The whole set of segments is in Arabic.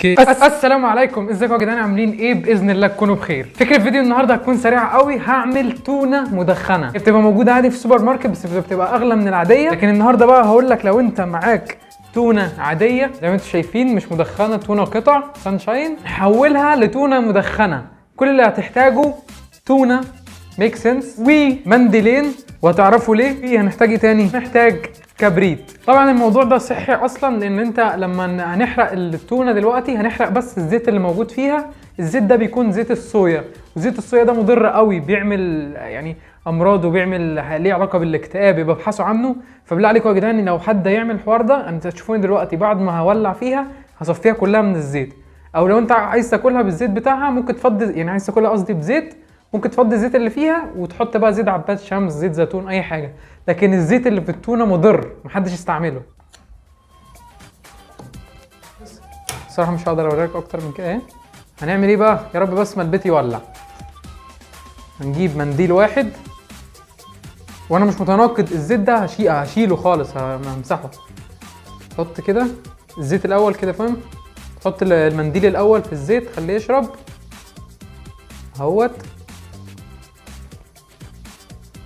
السلام عليكم، ازيكم يا جدعان؟ عاملين ايه؟ باذن الله تكونوا بخير. فكره الفيديو النهارده هتكون سريعه قوي. هعمل تونه مدخنه، هي بتبقى موجوده عادي في السوبر ماركت بس بتبقى اغلى من العاديه. لكن النهارده بقى هقول لك لو انت معاك تونه عاديه زي ما انتم شايفين مش مدخنه، تونه قطع سانشاين، حولها لتونه مدخنه. كل اللي هتحتاجه تونه ميك سنس ومنديلين، وهتعرفوا ليه. هنحتاج ايه تاني؟ محتاج كبريت. طبعا الموضوع ده صحي اصلا، لان انت لما هنحرق التونه دلوقتي هنحرق بس الزيت اللي موجود فيها. الزيت ده بيكون زيت الصويا، وزيت الصويا ده مضر قوي، بيعمل يعني امراض وبيعمل ليه علاقه بالاكتئاب، يبقى ابحثوا عنه. فبالله عليكم يا جدعان لو حد يعمل الحوار ده، انت هتشوفوني دلوقتي بعد ما هولع فيها هصفيها كلها من الزيت. او لو انت عايز تاكلها بالزيت بتاعها ممكن تفضي، يعني عايز تاكلها قصدي بزيت، ممكن تفضي الزيت اللي فيها وتحط بقى زيت عباد شمس، زيت زيتون، اي حاجه. لكن الزيت اللي في التونه مضر، محدش يستعمله. الصراحه مش هقدر اوريك اكتر من كده. ايه هنعمل ايه بقى؟ يا رب بس ما البيت يولع. هنجيب منديل واحد، وانا مش متناقض، الزيت ده هشيله خالص، همسحه. حط كده الزيت الاول كده، فاهم؟ حط المنديل الاول في الزيت، خليه يشرب اهوت.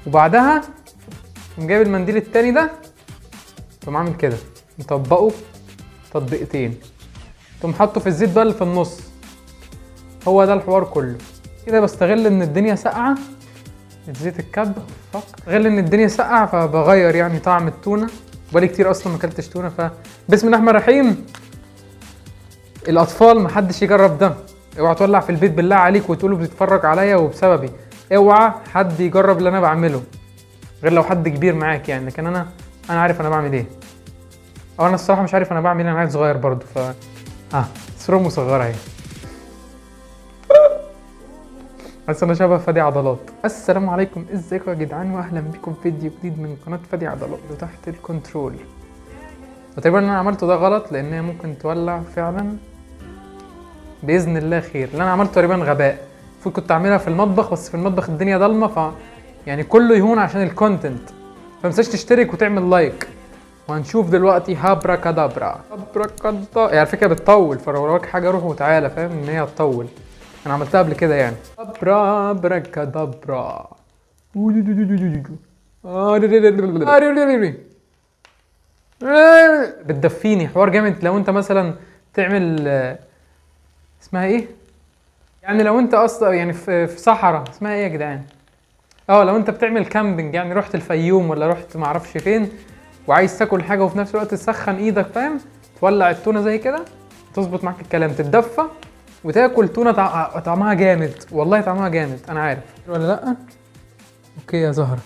وبعدها تقوم جايب المنديل التاني ده، تقوم عامل كده مطبقه تطبيقتين، تقوم حاطه في الزيت بقى اللي في النص. هو ده الحوار كله كده. بستغل ان الدنيا ساقعه، زيت الكب بستغل ان الدنيا ساقعه فبغير يعني طعم التونه. بقالي كتير اصلا ما اكلتش تونه. بسم الله الرحمن الرحيم. الاطفال محدش يجرب ده، اوعى تولع في البيت بالله عليك وتقولوا بتتفرج عليا وبسببي. اوعى حد يجرب اللي انا بعمله غير لو حد كبير معاك يعني. لكن انا عارف انا بعمل ايه، او انا الصراحه مش عارف انا بعمل ايه، انا عيل صغير برضو. صوره مصغره اهي. بس انا شبه فادي عضلات. السلام عليكم، ازيكم يا جدعان، واهلا بكم في فيديو جديد من قناه فادي عضلات وتحت الكنترول. وتقريبا اللي انا عملته ده غلط، لان هي ممكن تولع فعلا. باذن الله خير. اللي انا عملته تقريبا غباء، المفروض كنت اعملها في المطبخ، بس في المطبخ الدنيا ضلمه، يعني كله يهون عشان الكونتنت. فمتنساش تشترك وتعمل لايك. وهنشوف دلوقتي هابرا كادابرا. يعني على فكره بتطول، فلو وراك حاجه روح وتعالى، فاهم ان هي هتطول. انا عملتها قبل كده يعني. هابرا كادابرا. بتدفيني حوار جامد. لو انت مثلا تعمل اسمها ايه، يعني لو انت اصلا يعني في صحراء، اسمها ايه يا جدعان؟ لو انت بتعمل كامبينج، يعني رحت الفيوم ولا رحت معرفش فين، وعايز تاكل حاجه وفي نفس الوقت تسخن ايدك، فاهم؟ تولع التونه زي كده، تظبط معاك الكلام، تتدفى وتاكل تونه. طعمها جامد والله، طعمها جامد. انا عارف ولا لا؟ اوكي يا زهره.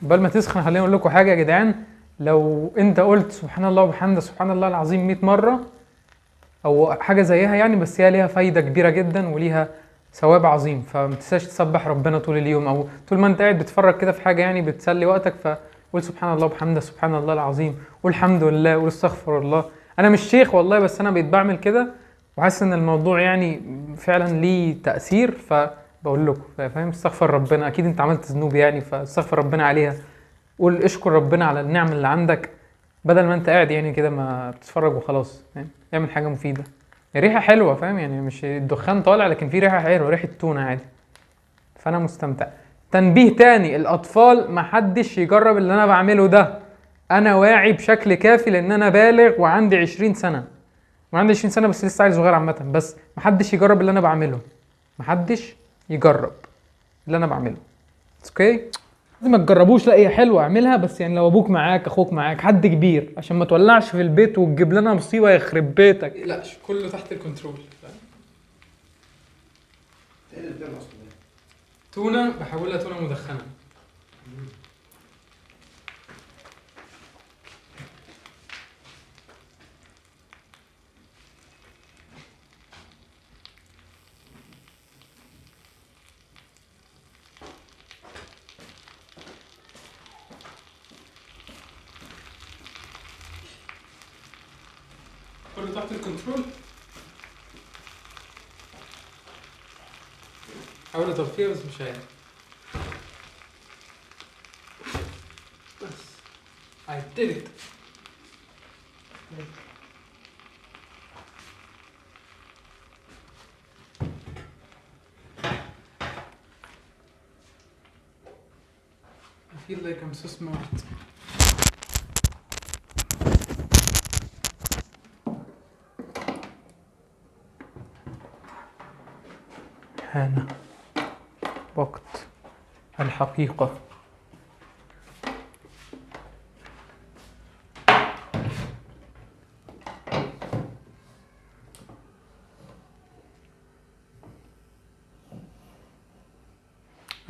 قبل ما تسخن خليني اقول لكم حاجه يا جدعان. لو انت قلت سبحان الله وبحمده سبحان الله العظيم 100 مره او حاجه زيها يعني، بس هي ليها فايده كبيره جدا وليها ثواب عظيم. فما تنساش تسبح ربنا طول اليوم، او طول ما انت قاعد بتتفرج كده في حاجه يعني بتسلي وقتك، فقول سبحان الله وبحمده سبحان الله العظيم، قول الحمد لله، قول استغفر الله. انا مش شيخ والله، بس انا بقيت بعمل كده وحاسس ان الموضوع يعني فعلا ليه تاثير. فبقول لكم فاهم، استغفر ربنا، اكيد انت عملت ذنوب يعني، فاستغفر ربنا عليها. قول اشكر ربنا على النعم اللي عندك، بدل ما انت قاعد يعني كده ما بتتفرج وخلاص. فاهم؟ اعمل حاجه مفيده. ريحه حلوه، فاهم يعني؟ مش الدخان طالع لكن في ريحه حلوه، ريحه تونه عادي. فانا مستمتع. تنبيه تاني، الاطفال محدش يجرب اللي انا بعمله ده. انا واعي بشكل كافي لان انا بالغ وعندي 20 سنه، وعندي 20 سنه بس لسه عيل صغير عامه. بس محدش يجرب اللي انا بعمله، محدش يجرب اللي انا بعمله. اوكي؟ ما تجربوش، لا هي حلوه اعملها، بس يعني لو ابوك معاك، اخوك معاك، حد كبير، عشان ما تولعش في البيت وتجيب لنا مصيبه يخرب بيتك. لا كله تحت الكنترول. تونه بحولها تونه مدخنه. كله تحت الكنترول. حاول اطفيها بس مش عارف. بس I did it. I feel like I'm so smart. حان وقت الحقيقة.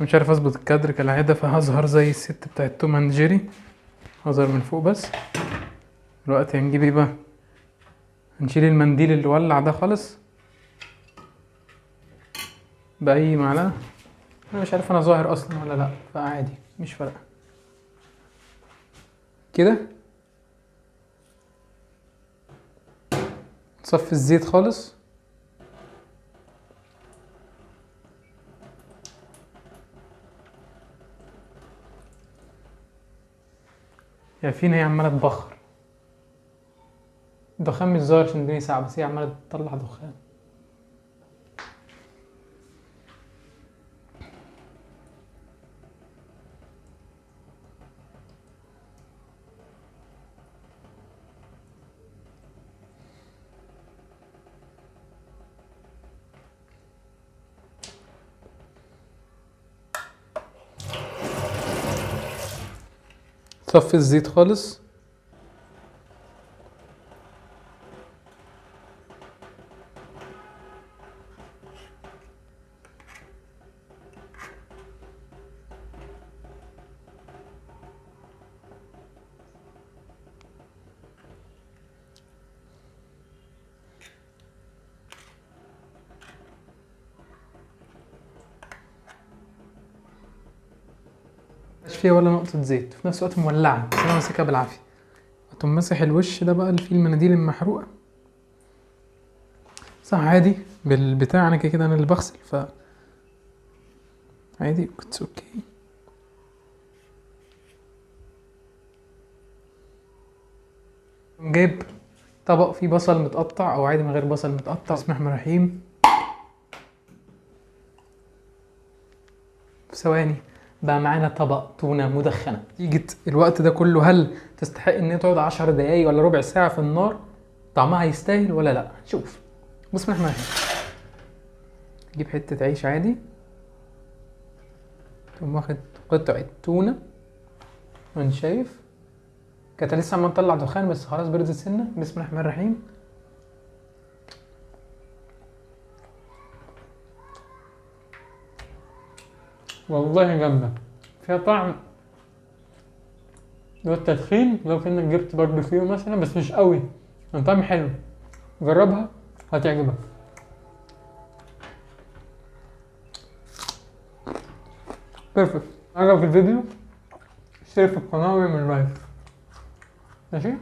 مش عارف اظبط الكادر كالعادة، فهظهر زي الست بتاعت توم اند جيري، هظهر من فوق بس. دلوقتي هنجيب ايه بقى؟ هنشيل المنديل اللي ولع ده خالص بأي معلقة. انا مش عارف انا ظاهر اصلا ولا لا، فعادي مش فارقة كده. نصفي الزيت خالص. يا فين هي عمالة تبخر، الدخان مش ظاهر عشان الدنيا ساعة، بس هي عمالة تطلع دخان. صفي الزيت خالص. مش فيها ولا نقطة زيت، في نفس الوقت مولعة بس انا ماسكها بالعافية. هتقوم ماسح الوش ده بقى اللي فيه المناديل المحروقة، صح عادي بالبتاع، انا كده كده انا اللي بغسل ف عادي اتس اوكي. جايب طبق فيه بصل متقطع او عادي من غير بصل متقطع. بسم الله الرحمن الرحيم. في ثواني بقى معانا طبق تونة مدخنة. نتيجة الوقت ده كله هل تستحق ان هي تقعد 10 دقايق ولا ربع ساعة في النار؟ طعمها يستاهل ولا لا؟ شوف. بسم الله الرحمن الرحيم. تجيب حتة عيش عادي، تقوم واخد قطعة تونة، وانت شايف كانت لسه عمال تطلع دخان بس خلاص بردت سنة. بسم الله الرحمن الرحيم. والله جامدة، فيها طعم اللي هو التدخين، لو كأنك جبت باربيكيو مثلا بس مش قوي، يعني طعم حلو. جربها هتعجبك. بيرفكت. عجبك الفيديو اشترك في القناة واعمل لايك، ماشي؟